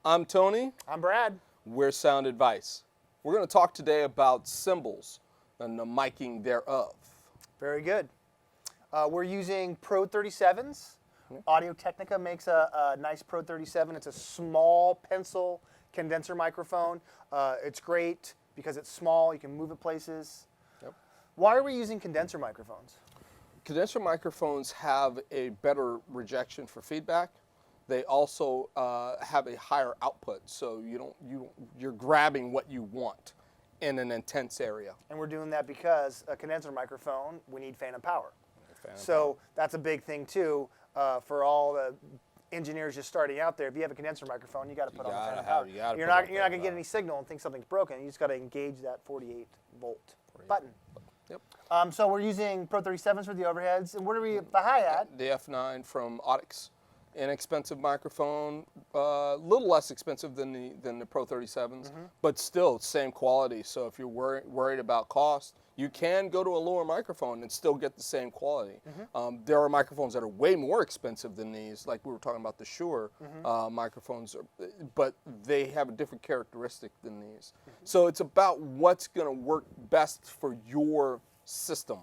I'm Tony. I'm Brad. We're Sound Advice. We're going to talk today about cymbals and the miking thereof. Very good. We're using Pro 37s. Audio-Technica makes a nice Pro 37. It's a small pencil condenser microphone. It's great because it's small. You can move it places. Yep. Why are we using condenser microphones? Condenser microphones have a better rejection for feedback. They also have a higher output, so you're grabbing what you want in an intense area. And we're doing that because a condenser microphone, we need phantom power. So that's a big thing too for all the engineers just starting out there. If you have a condenser microphone, you got to put on the phantom power. You're not going to get any signal and think something's broken. You just got to engage that 48 volt button. Yep. So we're using Pro 37s for the overheads, and what are we the hi-hat? The F9 from Audix. Inexpensive microphone, a little less expensive than the Pro 37s, but still same quality. So if you're worried about cost, you can go to a lower microphone and still get the same quality. There are microphones that are way more expensive than these, like we were talking about the Shure microphones, but they have a different characteristic than these. So it's about what's going to work best for your system.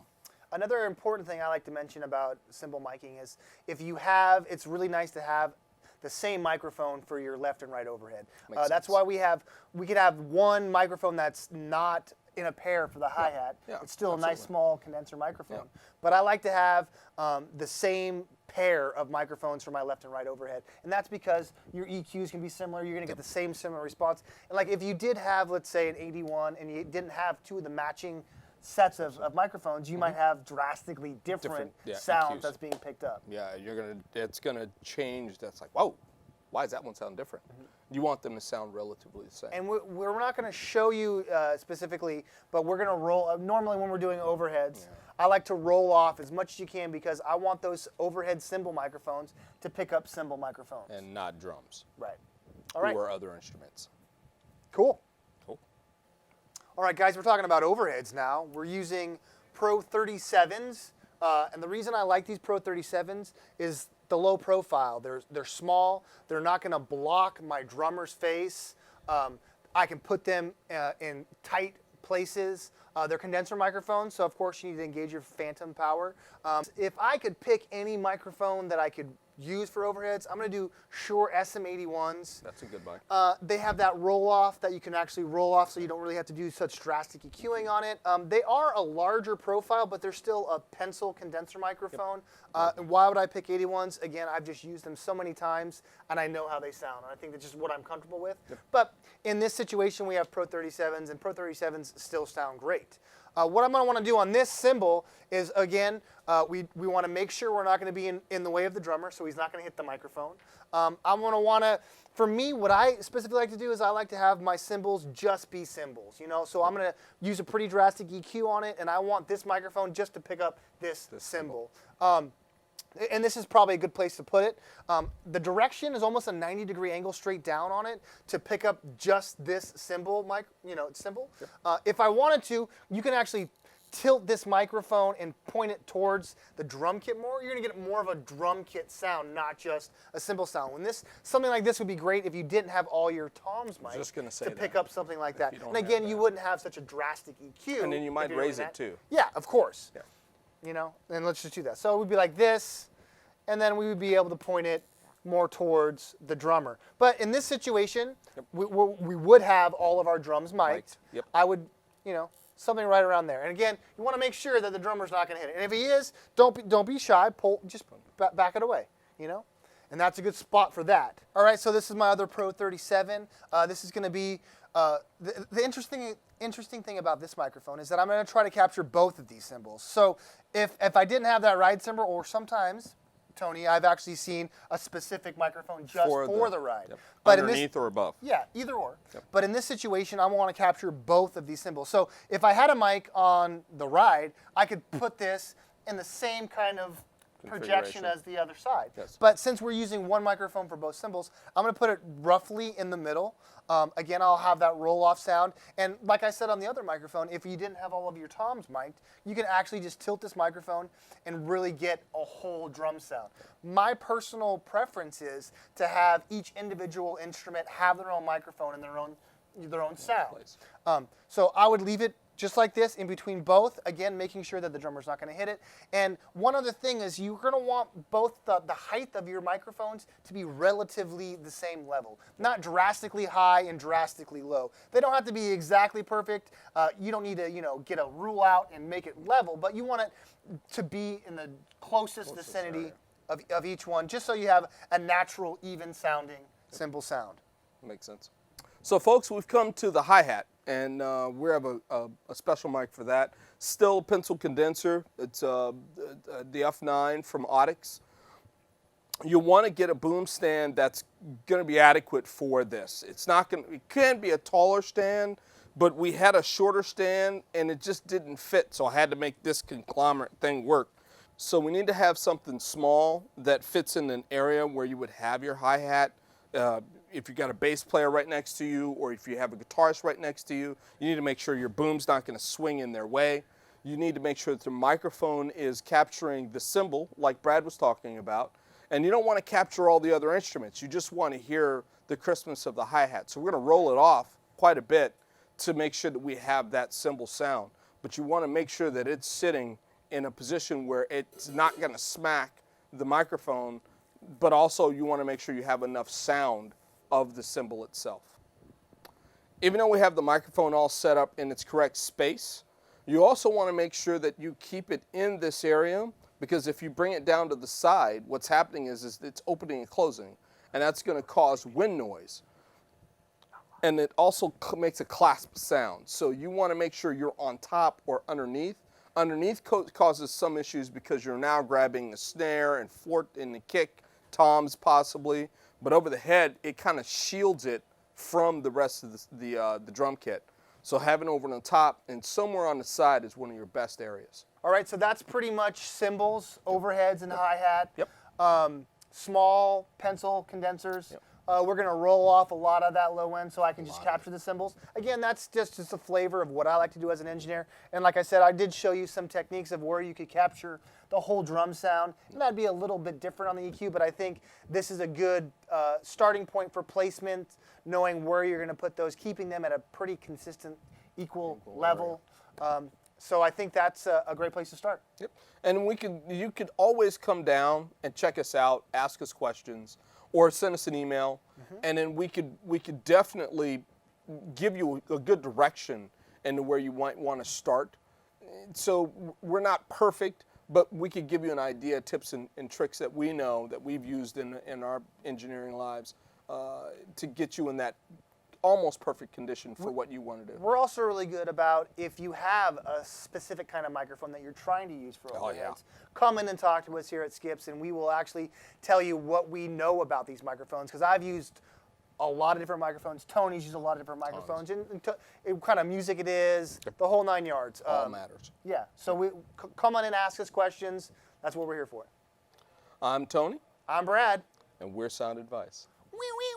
Another important thing I like to mention about cymbal miking is it's really nice to have the same microphone for your left and right overhead. That's why we could have one microphone that's not in a pair for the hi-hat. Yeah, it's still absolutely. a nice small condenser microphone. Yeah. But I like to have the same pair of microphones for my left and right overhead. And that's because your EQs can be similar. You're going to get the same similar response. And like if you did have, let's say, an 81 and you didn't have two of the matching sets of microphones, you might have drastically different sounds EQs. that's being picked up. Yeah, it's gonna change. That's like, whoa, why does that one sound different? You want them to sound relatively the same. And we're not going to show you specifically, but we're going to roll. Normally when we're doing overheads, I like to roll off as much as you can because I want those overhead cymbal microphones to pick up cymbal microphones. And not drums. Right. All right. Or other instruments. Cool. Cool. All right, guys, we're talking about overheads now. We're using Pro 37s, and the reason I like these Pro 37s is the low profile. They're small. They're not going to block my drummer's face. I can put them in tight places. They're condenser microphones, so of course you need to engage your phantom power. If I could pick any microphone that I could use for overheads, I'm going to do Shure SM81s. That's a good mic. They have that roll-off that you can actually roll off so you don't really have to do such drastic EQing on it. They are a larger profile, but they're still a pencil condenser microphone. And why would I pick 81s? Again, I've just used them so many times, and I know how they sound. I think that's just what I'm comfortable with. But in this situation, we have Pro 37s, and Pro 37s still sound great. What I'm going to want to do on this cymbal is, again, we want to make sure we're not going to be in the way of the drummer, so he's not going to hit the microphone. I'm going to want to, for me, what I specifically like to do is I like to have my cymbals just be cymbals, so I'm going to use a pretty drastic EQ on it, and I want this microphone just to pick up this cymbal. And this is probably a good place to put it. The direction is almost a 90-degree angle straight down on it to pick up just this cymbal, cymbal. If I wanted to, you can actually tilt this microphone and point it towards the drum kit more. You're going to get more of a drum kit sound, not just a cymbal sound. Something like this would be great if you didn't have all your toms mics to pick up something like that. And again, you wouldn't have such a drastic EQ. And then you might raise it too. Yeah, of course. Yeah. And let's just do that. So it would be like this, and then we would be able to point it more towards the drummer. But in this situation, we would have all of our drums mic'd. Yep. I would, something right around there. And again, you want to make sure that the drummer's not going to hit it. And if he is, don't be shy. Just back it away, And that's a good spot for that. All right, so this is my other Pro 37. This is going to be the interesting thing about this microphone is that I'm going to try to capture both of these cymbals. So if I didn't have that ride cymbal, or sometimes, Tony, I've actually seen a specific microphone just for the ride. Yep. But underneath or above. Yeah, either or. Yep. But in this situation, I want to capture both of these cymbals. So if I had a mic on the ride, I could put this in the same kind of projection configuration. as the other side. Yes. But since we're using one microphone for both cymbals, I'm going to put it roughly in the middle. Again, I'll have that roll-off sound. And like I said on the other microphone, if you didn't have all of your toms mic'd, you can actually just tilt this microphone and really get a whole drum sound. My personal preference is to have each individual instrument have their own microphone and their own sound. So I would leave it just like this in between both, again, making sure that the drummer's not going to hit it. And one other thing is you're going to want both the height of your microphones to be relatively the same level, not drastically high and drastically low. They don't have to be exactly perfect. You don't need to, get a rule out and make it level, but you want it to be in the closest vicinity of each one, just so you have a natural, even sounding cymbal sound. Makes sense. So folks, we've come to the hi-hat, and we have a special mic for that. Still pencil condenser. It's the F9 from Audix. You want to get a boom stand that's going to be adequate for this. It's not going to, it can be a taller stand, but we had a shorter stand and it just didn't fit, so I had to make this conglomerate thing work. So we need to have something small that fits in an area where you would have your hi-hat. If you got a bass player right next to you, or if you have a guitarist right next to you, you need to make sure your boom's not going to swing in their way. You need to make sure that the microphone is capturing the cymbal, like Brad was talking about. And you don't want to capture all the other instruments. You just want to hear the crispness of the hi-hat. So we're going to roll it off quite a bit to make sure that we have that cymbal sound. But you want to make sure that it's sitting in a position where it's not going to smack the microphone, but also you want to make sure you have enough sound of the cymbal itself. Even though we have the microphone all set up in its correct space, you also want to make sure that you keep it in this area, because if you bring it down to the side, what's happening is it's opening and closing, and that's going to cause wind noise. And it also makes a clasp sound. So you want to make sure you're on top or underneath. Underneath causes some issues because you're now grabbing the snare and fort and the kick, toms possibly. But over the head, it kind of shields it from the rest of the drum kit. So having it over on the top and somewhere on the side is one of your best areas. All right, so that's pretty much cymbals, overheads, and hi-hat. Yep. Small pencil condensers. Yep. We're going to roll off a lot of that low end so I can just capture the cymbals. Again, that's just a flavor of what I like to do as an engineer. And like I said, I did show you some techniques of where you could capture the whole drum sound. And that'd be a little bit different on the EQ, but I think this is a good starting point for placement, knowing where you're going to put those, keeping them at a pretty consistent, equal level. So I think that's a great place to start. Yep. And you could always come down and check us out, ask us questions, or send us an email, and then we could definitely give you a good direction into where you might want to start. So we're not perfect, but we could give you an idea, tips and tricks that we know that we've used in our engineering lives to get you in that almost perfect condition for what you want to do. We're also really good about if you have a specific kind of microphone that you're trying to use for overheads, come in and talk to us here at Skips, and we will actually tell you what we know about these microphones, because I've used a lot of different microphones. Tony's used a lot of different microphones, and what kind of music it is, the whole 9 yards. All matters. Yeah, so come on and ask us questions. That's what we're here for. I'm Tony. I'm Brad. And we're Sound Advice. Wee wee.